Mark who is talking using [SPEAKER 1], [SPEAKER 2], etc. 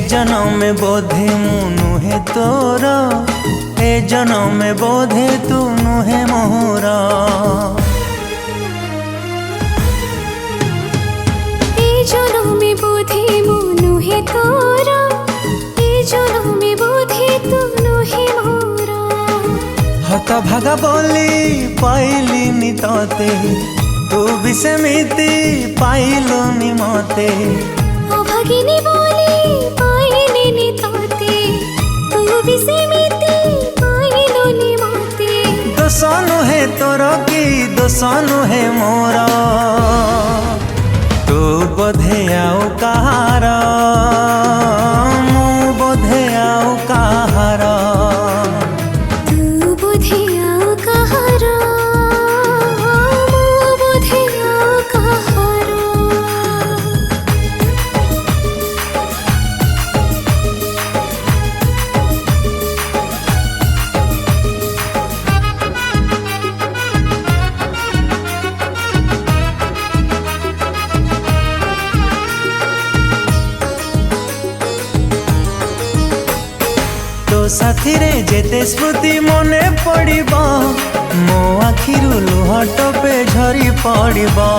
[SPEAKER 1] जन्म में बोधे मु नुहे तोर, ए जन्म में बोधे तू नुहे मोर।
[SPEAKER 2] ए जन्म में बोधे मु नुहे तोर, ए जन्म में बोधे तू नुहे मोर।
[SPEAKER 1] हत भागा बोली पाइलिनी तोते, तू भी सेमिति पाइलुनी मते।
[SPEAKER 2] अभागिनी बोली पाइलिनी तोते, तू भी सेमिति पाइलुनी मते।
[SPEAKER 1] दोष नुहे तोर कि दोष नुहे मोर, तू बोधे आउ कहार, मु बोधे आउ कहार।
[SPEAKER 2] तू बोधे आउ कहार, मु बोधे आउ कहार।
[SPEAKER 1] तो साथी रे जेते स्मृति मने पड़िबा, मो आखिरु लुह टपे झरी पड़िबा।